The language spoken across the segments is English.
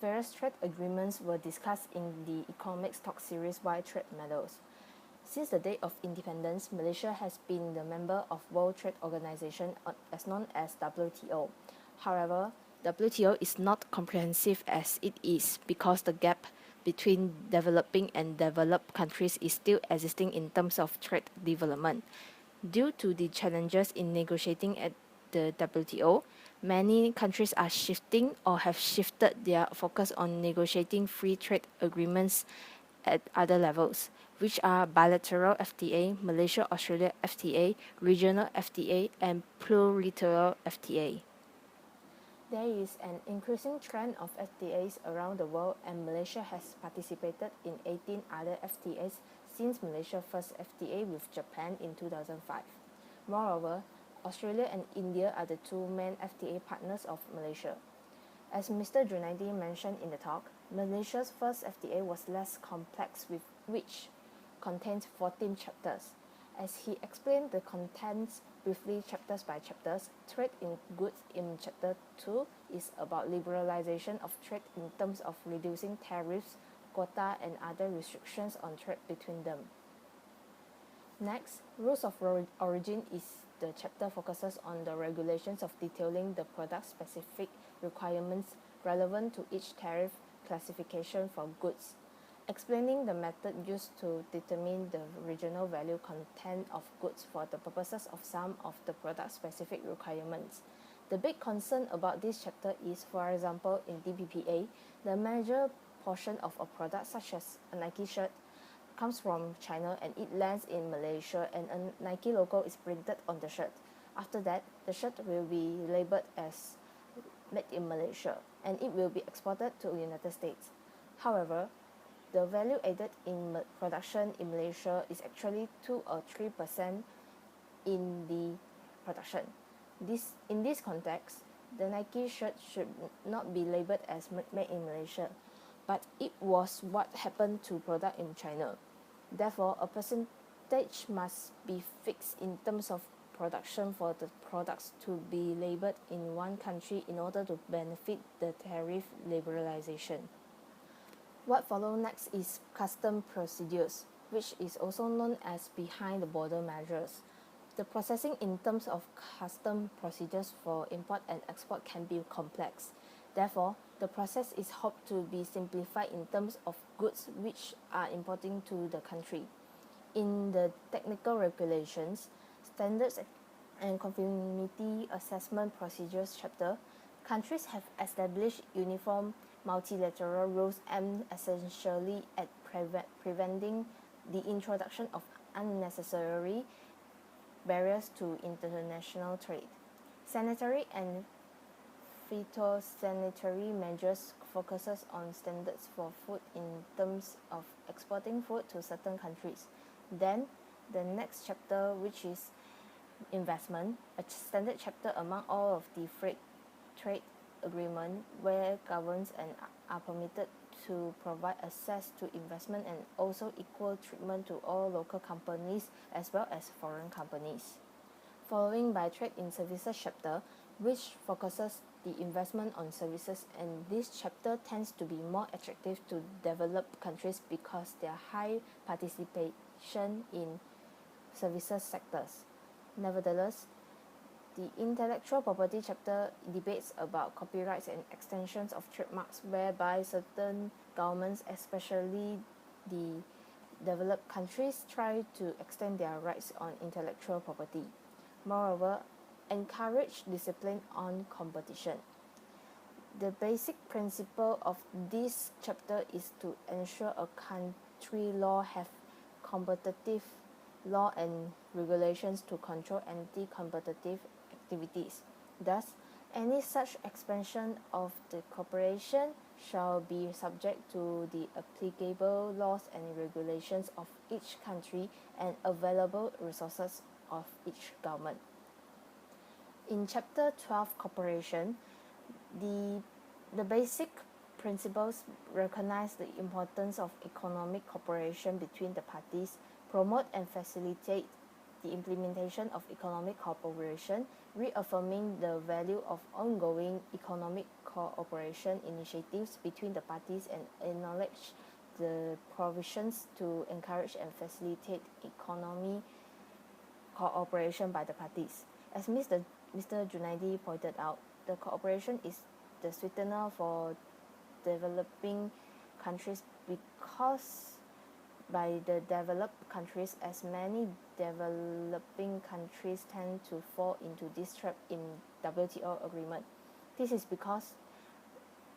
Various trade agreements were discussed in the Economic Talk series by Trade Medals. Since the day of independence, Malaysia has been the member of World Trade Organization as known as WTO. However, WTO is not comprehensive as it is because the gap between developing and developed countries is still existing in terms of trade development. Due to the challenges in negotiating at the WTO, many countries are shifting or have shifted their focus on negotiating free trade agreements at other levels, which are bilateral FTA, Malaysia-Australia FTA, regional FTA, and plurilateral FTA. There is an increasing trend of FTAs around the world, and Malaysia has participated in 18 other FTAs since Malaysia's first FTA with Japan in 2005. Moreover, Australia and India are the two main FTA partners of Malaysia. As Mr. Junaidi mentioned in the talk, Malaysia's first FTA was less complex, with which contains 14 chapters. As he explained the contents briefly chapters by chapters, trade in goods in chapter 2 is about liberalization of trade in terms of reducing tariffs, quota, and other restrictions on trade between them. Next, rules of origin is the chapter focuses on the regulations of detailing the product-specific requirements relevant to each tariff classification for goods, explaining the method used to determine the regional value content of goods for the purposes of some of the product-specific requirements. The big concern about this chapter is, for example, in DPPA, the major portion of a product such as a Nike shirt comes from China and it lands in Malaysia and a Nike logo is printed on the shirt. After that, the shirt will be labeled as made in Malaysia and it will be exported to the United States. However, the value added in production in Malaysia is actually 2 or 3% in the production. In this context, the Nike shirt should not be labeled as made in Malaysia, but it was what happened to product in China. Therefore, a percentage must be fixed in terms of production for the products to be labeled in one country in order to benefit the tariff liberalization. What follows next is custom procedures, which is also known as behind the border measures. The processing in terms of custom procedures for import and export can be complex. Therefore, the process is hoped to be simplified in terms of goods which are importing to the country. In the technical regulations, standards and conformity assessment procedures chapter, countries have established uniform multilateral rules aimed essentially at preventing the introduction of unnecessary barriers to international trade. Sanitary and phytosanitary measures focuses on standards for food in terms of exporting food to certain countries. Then, the next chapter, which is investment, a standard chapter among all of the free trade agreement where governments are permitted to provide access to investment and also equal treatment to all local companies as well as foreign companies. Following by trade in services chapter, which focuses the investment on services, and this chapter tends to be more attractive to developed countries because their high participation in services sectors. Nevertheless, the intellectual property chapter debates about copyrights and extensions of trademarks whereby certain governments, especially the developed countries, try to extend their rights on intellectual property. Moreover, encourage discipline on competition. The basic principle of this chapter is to ensure a country law have competitive law and regulations to control anti-competitive activities. Thus, any such expansion of the cooperation shall be subject to the applicable laws and regulations of each country and available resources of each government. In Chapter 12, Cooperation, the basic principles recognize the importance of economic cooperation between the parties, promote and facilitate the implementation of economic cooperation, reaffirming the value of ongoing economic cooperation initiatives between the parties and acknowledge the provisions to encourage and facilitate economic cooperation by the parties. As Mr. Junaidi pointed out, the cooperation is the sweetener for developing countries because by the developed countries, as many developing countries tend to fall into this trap in WTO agreement. This is because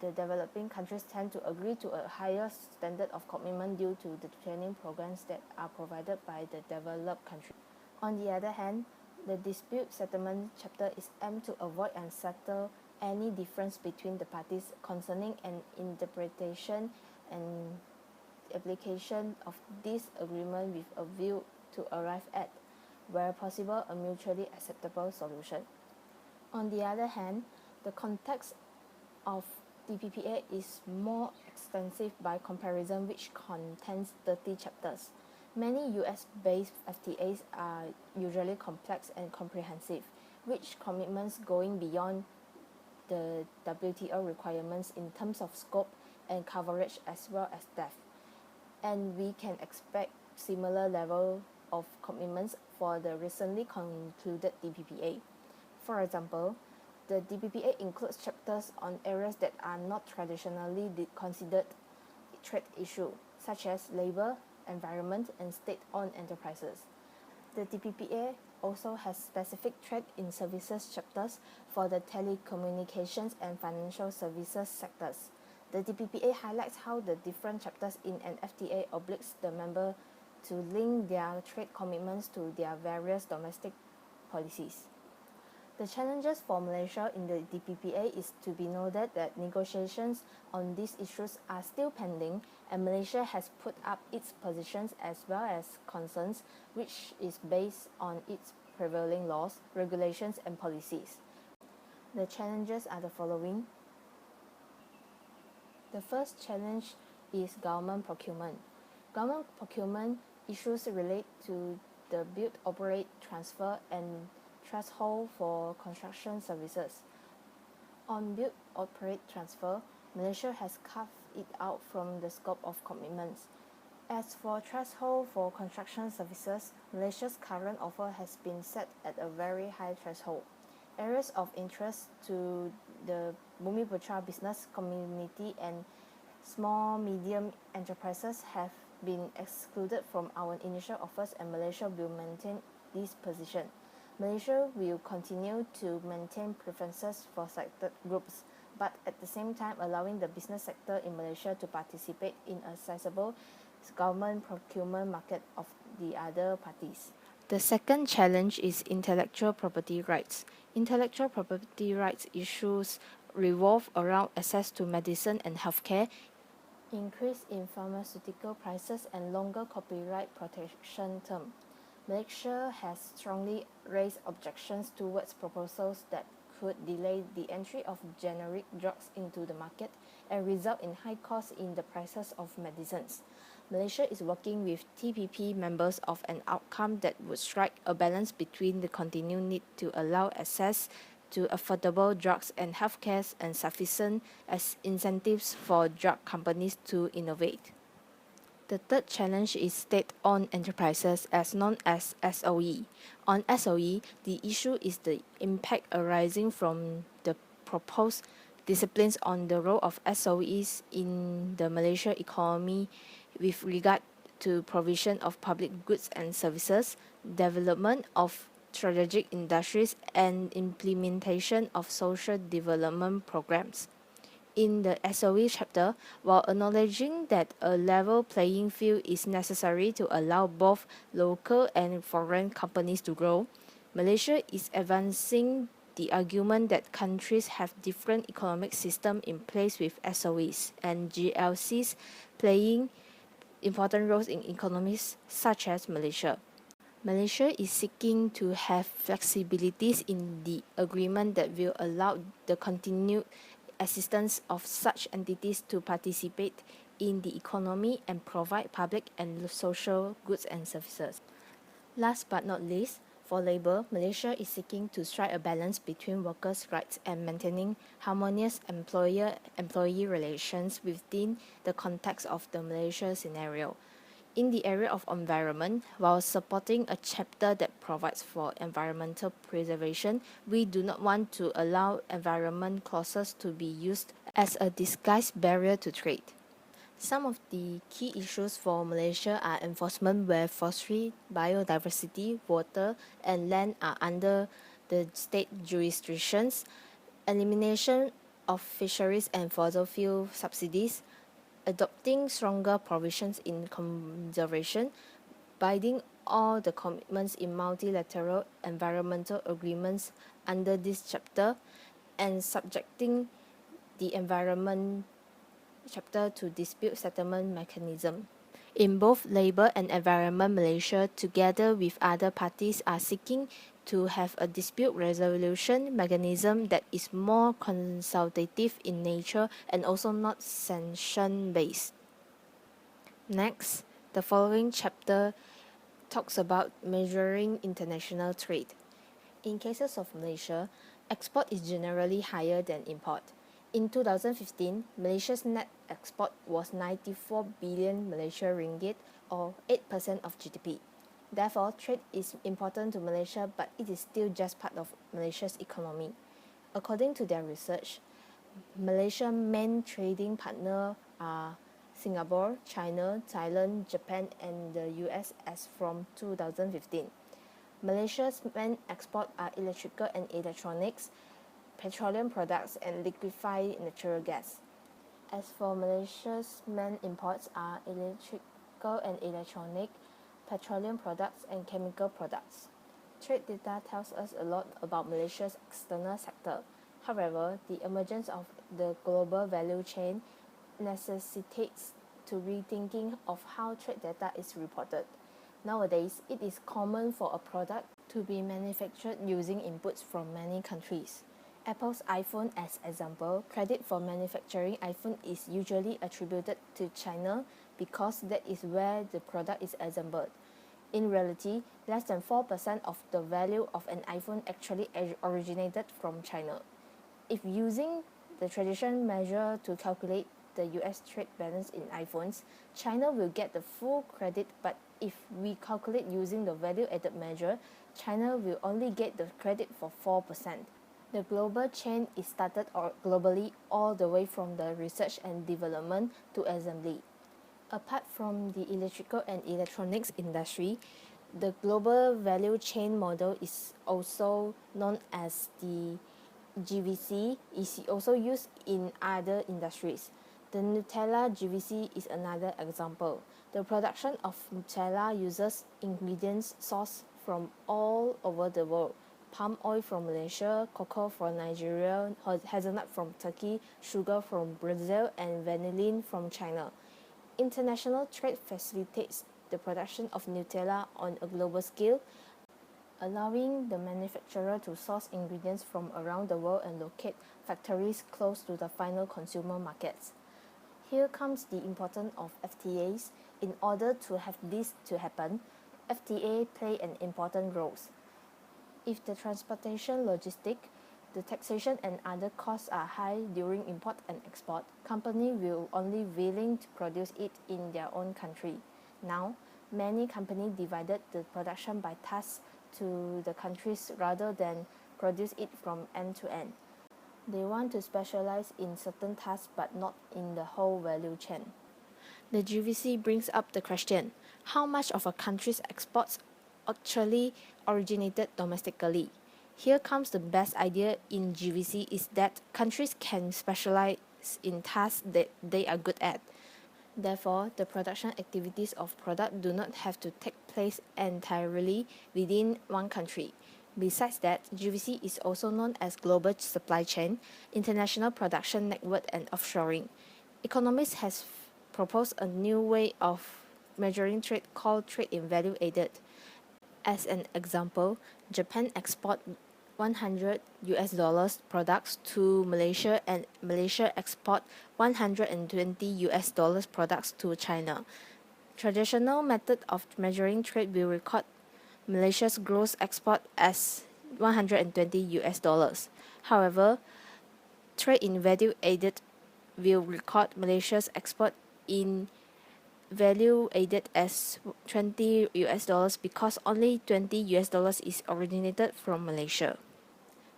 the developing countries tend to agree to a higher standard of commitment due to the training programs that are provided by the developed countries. On the other hand, the dispute settlement chapter is aimed to avoid and settle any difference between the parties concerning an interpretation and application of this agreement with a view to arrive at, where possible, a mutually acceptable solution. On the other hand, the context of DPPA is more extensive by comparison, which contains 30 chapters. Many US-based FTAs are usually complex and comprehensive, which commitments going beyond the WTO requirements in terms of scope and coverage as well as depth. And we can expect similar level of commitments for the recently concluded DPPA. For example, the DPPA includes chapters on areas that are not traditionally considered trade issues, such as labor, environment, and state-owned enterprises. The DPPA also has specific trade in services chapters for the telecommunications and financial services sectors. The DPPA highlights how the different chapters in an FTA obliges the member to link their trade commitments to their various domestic policies. The challenges for Malaysia in the DPPA is to be noted that negotiations on these issues are still pending, and Malaysia has put up its positions as well as concerns, which is based on its prevailing laws, regulations, and policies. The challenges are the following. The first challenge is government procurement. Government procurement issues relate to the build, operate, transfer, and threshold for construction services. On build, operate, transfer, Malaysia has carved it out from the scope of commitments. As for threshold for construction services, Malaysia's current offer has been set at a very high threshold. Areas of interest to the Bumiputra business community and small-medium enterprises have been excluded from our initial offers, and Malaysia will maintain this position. Malaysia will continue to maintain preferences for selected groups, but at the same time allowing the business sector in Malaysia to participate in a sizable government procurement market of the other parties. The second challenge is intellectual property rights. Intellectual property rights issues revolve around access to medicine and healthcare, increase in pharmaceutical prices, and longer copyright protection term. Malaysia has strongly raised objections towards proposals that could delay the entry of generic drugs into the market and result in high costs in the prices of medicines. Malaysia is working with TPP members of an outcome that would strike a balance between the continued need to allow access to affordable drugs and healthcare and sufficient as incentives for drug companies to innovate. The third challenge is state-owned enterprises, as known as SOE. On SOE, the issue is the impact arising from the proposed disciplines on the role of SOEs in the Malaysian economy with regard to provision of public goods and services, development of strategic industries, and implementation of social development programs. In the SOE chapter, while acknowledging that a level playing field is necessary to allow both local and foreign companies to grow, Malaysia is advancing the argument that countries have different economic systems in place with SOEs and GLCs playing important roles in economies such as Malaysia. Malaysia is seeking to have flexibilities in the agreement that will allow the continued assistance of such entities to participate in the economy and provide public and social goods and services. Last but not least, for labour, Malaysia is seeking to strike a balance between workers' rights and maintaining harmonious employer-employee relations within the context of the Malaysia scenario. In the area of environment, while supporting a chapter that provides for environmental preservation, we do not want to allow environment clauses to be used as a disguised barrier to trade. Some of the key issues for Malaysia are enforcement where forestry, biodiversity, water, and land are under the state jurisdictions, elimination of fisheries and fossil fuel subsidies, adopting stronger provisions in conservation, binding all the commitments in multilateral environmental agreements under this chapter, and subjecting the environment chapter to dispute settlement mechanism. In both labour and environment, Malaysia, together with other parties, are seeking to have a dispute resolution mechanism that is more consultative in nature and also not sanction-based. Next, the following chapter talks about measuring international trade. In cases of Malaysia, export is generally higher than import. In 2015, Malaysia's net export was 94 billion Malaysia ringgit or 8% of GDP. Therefore, trade is important to Malaysia, but it is still just part of Malaysia's economy. According to their research, Malaysia's main trading partners are Singapore, China, Thailand, Japan, and the US as from 2015. Malaysia's main exports are electrical and electronics, petroleum products, and liquefied natural gas. As for Malaysia's main imports are electrical and electronic, petroleum products, and chemical products. Trade data tells us a lot about Malaysia's external sector. However, the emergence of the global value chain necessitates to rethinking of how trade data is reported. Nowadays, it is common for a product to be manufactured using inputs from many countries. Apple's iPhone as example, credit for manufacturing iPhone is usually attributed to China because that is where the product is assembled. In reality, less than 4% of the value of an iPhone actually originated from China. If using the traditional measure to calculate the US trade balance in iPhones, China will get the full credit, but if we calculate using the value added measure, China will only get the credit for 4%. The global chain is started globally all the way from the research and development to assembly. Apart from the electrical and electronics industry, the global value chain model is also known as the GVC, is also used in other industries. The Nutella GVC is another example. The production of Nutella uses ingredients sourced from all over the world. Palm oil from Malaysia, cocoa from Nigeria, hazelnut from Turkey, sugar from Brazil, and vanillin from China. International trade facilitates the production of Nutella on a global scale, allowing the manufacturer to source ingredients from around the world and locate factories close to the final consumer markets. Here comes the importance of FTAs. In order to have this to happen, FTA play an important role. If the transportation logistics, the taxation and other costs are high during import and export, companies will only willing to produce it in their own country. Now, many companies divided the production by tasks to the countries rather than produce it from end to end. They want to specialize in certain tasks but not in the whole value chain. The GVC brings up the question, how much of a country's exports actually originated domestically? Here comes the best idea in GVC is that countries can specialize in tasks that they are good at. Therefore, the production activities of product do not have to take place entirely within one country. Besides that, GVC is also known as global supply chain, international production network, and offshoring. Economists has proposed a new way of measuring trade called trade in value added. As an example, Japan export $100 products to Malaysia and Malaysia export $120 products to China. Traditional method of measuring trade will record Malaysia's gross export as $120. However, trade in value added will record Malaysia's export in value added as $20 because only $20 is originated from Malaysia.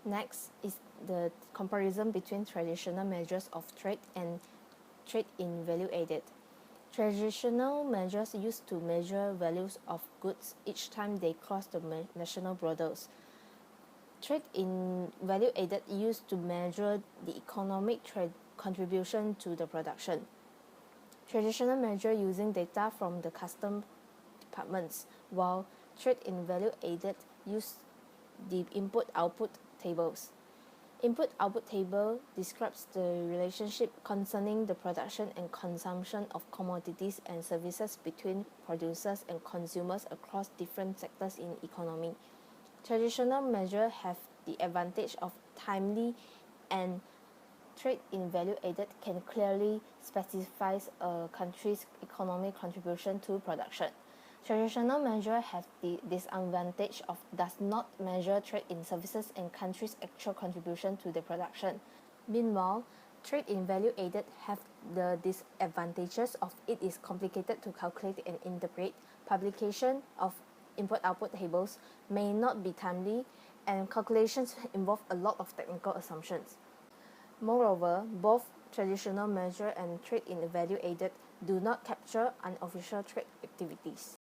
Next is the comparison between traditional measures of trade and trade in value added. Traditional measures used to measure values of goods each time they cross the national borders. Trade in value added used to measure the economic contribution to the production. Traditional measure using data from the custom departments, while trade in value added use the input-output tables. Input-output table describes the relationship concerning the production and consumption of commodities and services between producers and consumers across different sectors in economy. Traditional measures have the advantage of timely, and trade in value added can clearly specify a country's economic contribution to production. Traditional measures have the disadvantage of does not measure trade in services and country's actual contribution to the production. Meanwhile, trade in value added have the disadvantages of it is complicated to calculate and interpret. Publication of input-output tables may not be timely, and calculations involve a lot of technical assumptions. Moreover, both traditional measure and trade in value added do not capture unofficial trade activities.